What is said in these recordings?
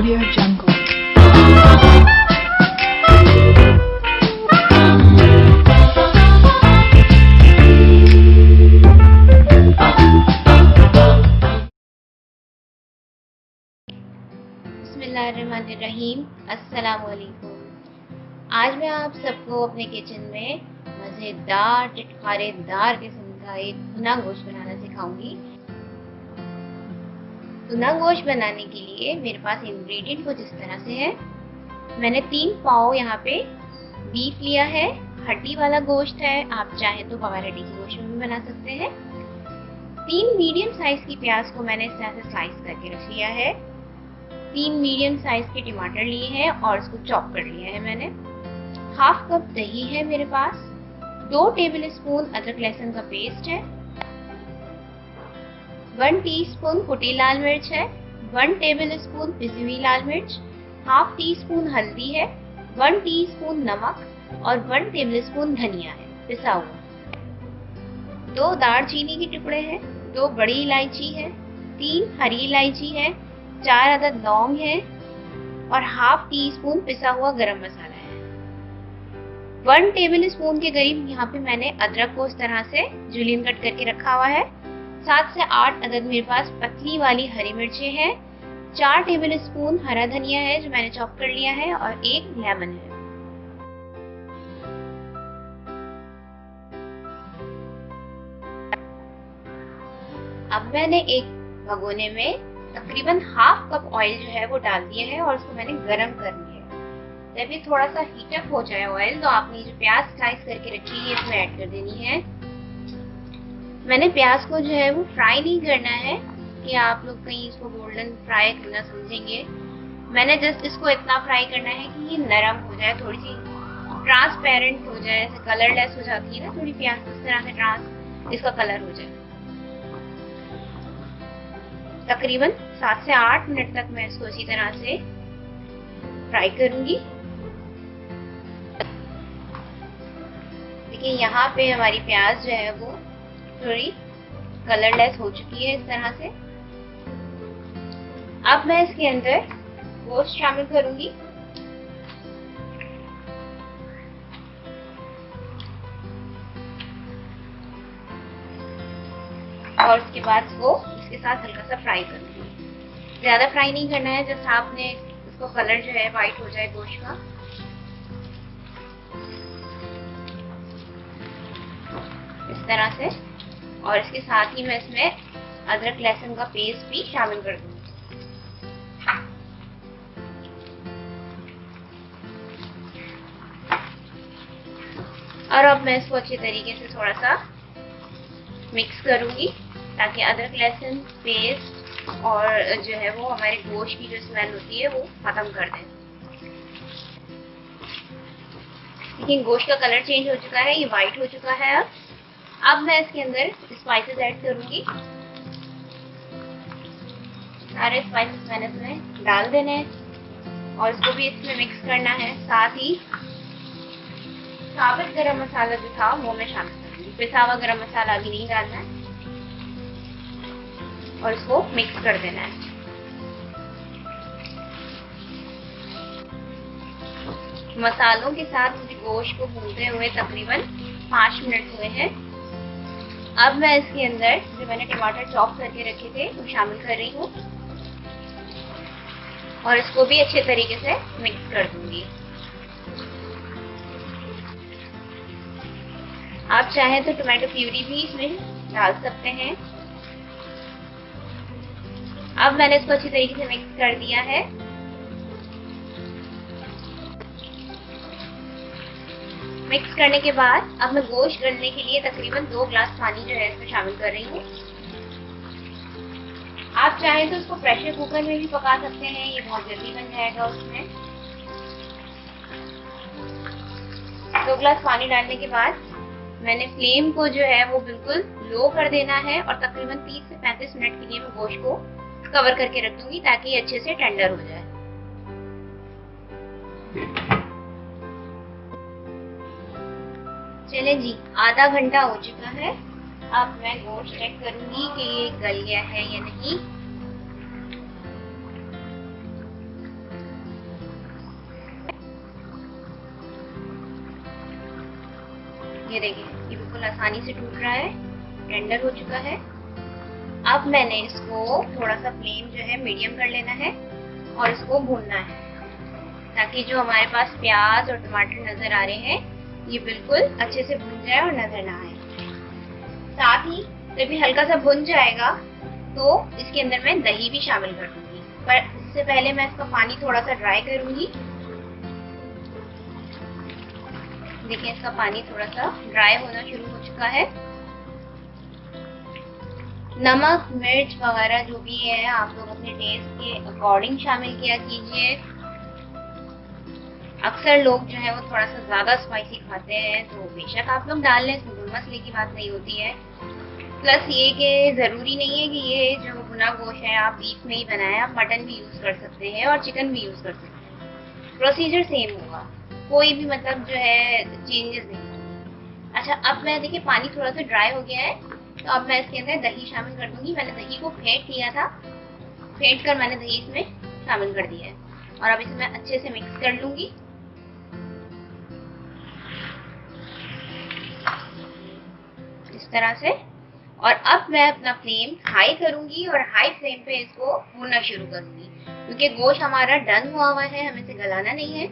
Audio Jungle. बिस्मिल्लाहिर्रहमानिर्रहीम। अस्सलाम वालेकुम। आज मैं आप सबको अपने किचन में मज़ेदार टिटकारेदार किस्म का एक भुना गोश्त बनाना सिखाऊंगी। भुना गोश्त बनाने के लिए मेरे पास इंग्रेडिएंट कुछ इस तरह से है। मैंने 3 पाव यहाँ पे बीफ लिया है, हड्डी वाला गोश्त है। आप चाहे तो बगैर हड्डी के गोश्त में भी बना सकते हैं। 3 मीडियम साइज की प्याज को मैंने इस तरह से स्लाइस करके रख लिया है। 3 मीडियम साइज के टमाटर लिए हैं और इसको चॉप कर लिया है मैंने। हाफ कप दही है मेरे पास। 2 टेबल स्पून अदरक लहसुन का पेस्ट है। 1 टीस्पून कुटी लाल मिर्च है। 1 टेबल स्पून पिसी हुई लाल मिर्च। हाफ टी स्पून हल्दी है। 1 टीस्पून नमक और 1 टेबल स्पून धनिया है पिसा हुआ। 2 दालचीनी के टुकड़े हैं। 2 बड़ी इलायची है। 3 हरी इलायची है। 4 अदद लौंग है और हाफ टी स्पून पिसा हुआ गरम मसाला है। 1 टेबल स्पून के करीब यहाँ पे मैंने अदरक को इस तरह से जूलियन कट करके रखा हुआ है। 7 से 8 अदद मेरे पास पतली वाली हरी मिर्चें हैं। 4 टेबल स्पून हरा धनिया है जो मैंने चॉप कर लिया है और 1 लेमन है। अब मैंने एक भगोने में तकरीबन हाफ कप ऑयल जो है वो डाल दिया है और उसको मैंने गरम कर लिया है। जब ये थोड़ा सा हीटअप हो जाए ऑयल, तो आपने जो प्याज स्लाइस करके रखी है इसमें ऐड कर देनी है। मैंने प्याज को जो है वो फ्राई नहीं करना है कि आप लोग कहीं इसको गोल्डन फ्राई करना समझेंगे। मैंने जस्ट इसको इतना फ्राई करना है कि ये नरम हो जाए, थोड़ी सी ट्रांसपेरेंट हो जाए, ऐसे कलरलेस हो जाती है ना थोड़ी प्याज, इस तरह से इसका कलर हो जाए। तकरीबन 7 से 8 मिनट तक मैं इसको इसी तरह से फ्राई करूंगी। देखिए यहाँ पे हमारी प्याज जो है वो थोड़ी कलरलेस हो चुकी है इस तरह से। अब मैं इसके अंदर गोश्त शामिल करूंगी। और उसके बाद इसको इसके साथ हल्का सा फ्राई करूंगी। ज्यादा फ्राई नहीं करना है, जस्ट आपने इसको कलर जो है वाइट हो जाए गोश्त का, इस तरह से। और इसके साथ ही मैं इसमें अदरक लहसुन का पेस्ट भी शामिल कर दूंगी। और अब मैं इसको अच्छे तरीके से थोड़ा सा मिक्स करूंगी ताकि अदरक लहसुन पेस्ट और जो है वो हमारे गोश्त की जो स्मेल होती है वो खत्म कर दें। लेकिन गोश्त का कलर चेंज हो चुका है, ये वाइट हो चुका है। अब मैं इसके अंदर स्पाइसेस ऐड करूंगी। सारे स्पाइसेस मैंने इसमें डाल देने हैं और इसको भी इसमें मिक्स करना है। साथ ही साबुत गरम मसाला जो था वो मैं शामिल करूंगी। पिसा हुआ गरम मसाला अभी नहीं डालना है और इसको मिक्स कर देना है। मसालों के साथ मुझे गोश्त को भूनते हुए तकरीबन 5 मिनट हुए हैं। अब मैं इसके अंदर जो मैंने टमाटर चॉप करके रखे थे वो शामिल कर रही हूँ और इसको भी अच्छे तरीके से मिक्स कर दूंगी। आप चाहें तो टोमेटो प्यूरी भी इसमें डाल सकते हैं। अब मैंने इसको अच्छी तरीके से मिक्स कर दिया है। मिक्स करने के बाद अब मैं गोश्त गलने के लिए तकरीबन 2 ग्लास पानी जो है इसमें शामिल कर रही हूँ। आप चाहें तो इसको प्रेशर कुकर में भी पका सकते हैं, ये बहुत जल्दी बन जाएगा उसमें। 2 ग्लास पानी डालने के बाद मैंने फ्लेम को जो है वो बिल्कुल लो कर देना है और तकरीबन 30 से 35 मिनट के लिए मैं गोश्त को कवर करके रख दूंगी ताकि ये अच्छे से टेंडर हो जाए। चले जी, आधा घंटा हो चुका है। अब मैं गोश्त चेक करूंगी कि ये गल गया है या नहीं। ये देखिए, ये बिल्कुल आसानी से टूट रहा है, टेंडर हो चुका है। अब मैंने इसको थोड़ा सा फ्लेम जो है मीडियम कर लेना है और इसको भूनना है, ताकि जो हमारे पास प्याज और टमाटर नजर आ रहे हैं ये बिल्कुल अच्छे से भुन जाए और नजर ना आए। साथ ही जब ये हल्का सा भुन जाएगा तो इसके अंदर मैं दही भी शामिल कर दूंगी, पर इससे पहले मैं इसका पानी थोड़ा सा ड्राई करूंगी। देखिए, इसका पानी थोड़ा सा ड्राई होना शुरू हो चुका है। नमक मिर्च वगैरह जो भी है आप लोग अपने टेस्ट के अकॉर्डिंग शामिल किया कीजिए। अक्सर लोग जो है वो थोड़ा सा ज्यादा स्पाइसी खाते हैं, तो बेशक आप लोग डाल लें, इसमें कोई मसले की बात नहीं होती है। प्लस ये कि जरूरी नहीं है कि ये जो भुना गोश्त है आप बीफ में ही बनाएं, आप मटन भी यूज कर सकते हैं और चिकन भी यूज कर सकते हैं, प्रोसीजर सेम होगा, कोई भी मतलब जो है चेंजेस नहीं होंगे। अच्छा, अब मैं देखिए पानी थोड़ा सा ड्राई हो गया है, तो अब मैं इसके अंदर दही शामिल कर दूंगी। मैंने दही को फेंट लिया था, फेंट कर मैंने दही इसमें शामिल कर दिया है और अब इसे मैं अच्छे से मिक्स कर लूंगी। इस तरह से। और अब मैं अपना फ्लेम हाई करूंगी और हाई फ्लेम पे इसको भूनना शुरू करूंगी, क्योंकि गोश्त हमारा डन हुआ हुआ है, हमें इसे गलाना नहीं है।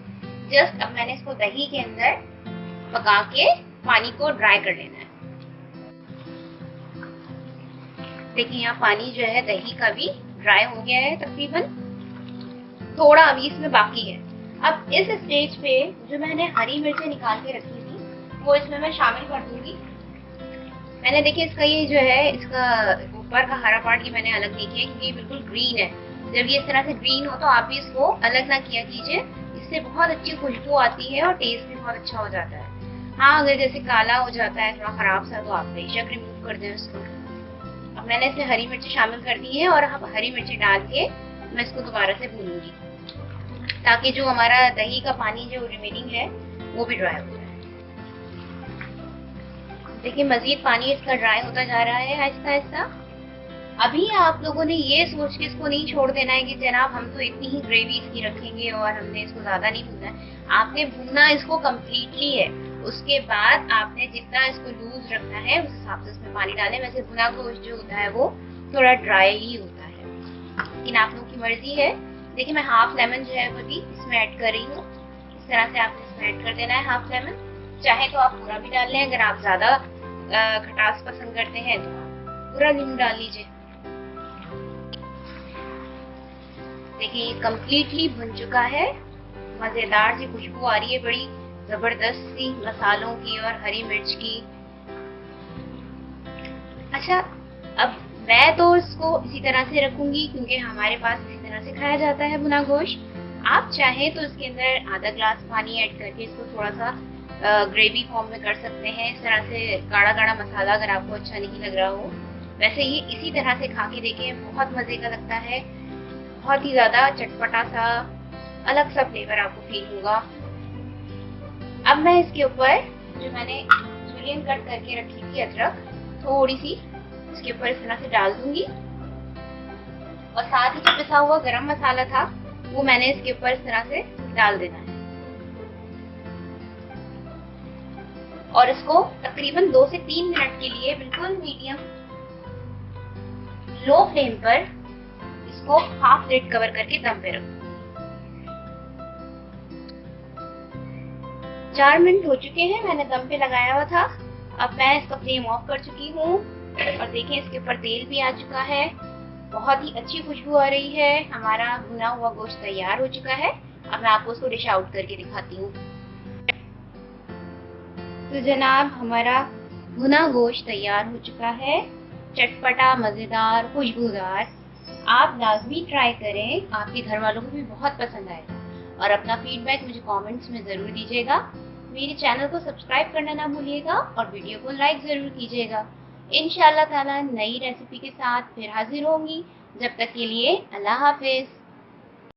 जस्ट अब मैंने इसको दही के अंदर पका के पानी को ड्राई कर लेना है। देखिए, यहाँ पानी जो है दही का भी ड्राई हो गया है तकरीबन, थोड़ा अभी इसमें बाकी है। अब इस स्टेज पे जो मैंने हरी मिर्चें निकाल के रखी थी वो इसमें मैं शामिल कर दूंगी। मैंने देखिए इसका ये जो है इसका ऊपर का हरा पार्ट ये मैंने अलग नहीं किया, क्योंकि ये बिल्कुल ग्रीन है। जब ये इस तरह से ग्रीन हो तो आप भी इसको अलग ना किया कीजिए, इससे बहुत अच्छी खुशबू आती है और टेस्ट भी बहुत अच्छा हो जाता है। हाँ, अगर जैसे काला हो जाता है थोड़ा खराब सा, तो आप बेशक रिमूव कर दें उसको। अब मैंने इसमें हरी मिर्ची शामिल कर दी है और अब हरी मिर्ची डाल के मैं इसको दोबारा से भूनूंगी, ताकि जो हमारा दही का पानी जो रिमेनिंग है वो भी ड्राई हो जाए। देखिए, मजीद पानी इसका ड्राई होता जा रहा है आहिस्ता आहिस्ता। अभी आप लोगों ने ये सोच के इसको नहीं छोड़ देना है कि जनाब हम तो इतनी ही ग्रेवी इसकी रखेंगे और हमने इसको ज्यादा नहीं भूनना है। आपने भूनना इसको कम्प्लीटली है, उसके बाद आपने जितना इसको लूज रखना है उस हिसाब से उसमें पानी डालें। वैसे भुना गोश्त जो होता है वो थोड़ा ड्राई ही होता है, लेकिन आप लोगों की मर्जी है। देखिए, मैं हाफ लेमन जो है वो भी इसमें ऐड कर रही हूँ। इस तरह से आपने इसमें ऐड कर देना है हाफ लेमन। चाहे तो आप पूरा भी डाल लें, अगर आप ज्यादा खटास पसंद करते हैं तो आप पूरा नींबू डाल लीजिए। देखिए, ये कम्प्लीटली भुन चुका है, मजेदार सी खुशबू आ रही है बड़ी जबरदस्त सी मसालों की और हरी मिर्च की। अच्छा, अब मैं तो इसको इसी तरह से रखूंगी क्योंकि हमारे पास इसी तरह से खाया जाता है भुना गोश्त। आप चाहें तो इसके अंदर आधा ग्लास पानी ऐड करके इसको थोड़ा सा ग्रेवी फॉर्म में कर सकते हैं। इस तरह से गाढ़ा गाढ़ा मसाला अगर आपको अच्छा नहीं लग रहा हो, वैसे ये इसी तरह से खा के देखें, बहुत मजे का लगता है, बहुत ही ज्यादा चटपटा सा अलग सा फ्लेवर आपको फील होगा। अब मैं इसके ऊपर जो मैंने जुलियन कट करके रखी थी अदरक, थोड़ी सी इसके ऊपर इस तरह से डाल दूंगी और साथ ही जो पिसा हुआ गरम मसाला था वो मैंने इसके ऊपर इस तरह से डाल देना है और इसको तकरीबन 2 से 3 मिनट के लिए बिल्कुल मीडियम लो फ्लेम पर इसको हाफ लिड कवर करके दम पे रखो। 4 मिनट हो चुके हैं, मैंने दम पे लगाया हुआ था। अब मैं इसका फ्लेम ऑफ कर चुकी हूँ और देखें इसके ऊपर तेल भी आ चुका है, बहुत ही अच्छी खुशबू आ रही है। हमारा भुना हुआ गोश्त तैयार हो चुका है। अब मैं आपको उसको डिश आउट करके दिखाती हूँ। तो जनाब, हमारा भुना गोश्त तैयार हो चुका है, चटपटा, मजेदार, खुशबूदार। आप लाजमी ट्राई करें, आपके घर वालों को भी बहुत पसंद आएगा। और अपना फीडबैक मुझे कमेंट्स में जरूर दीजिएगा। मेरे चैनल को सब्सक्राइब करना ना भूलिएगा और वीडियो को लाइक जरूर कीजिएगा। इंशाअल्लाह ताला नई रेसिपी के साथ फिर हाजिर होंगी। जब तक के लिए अल्लाह हाफिज।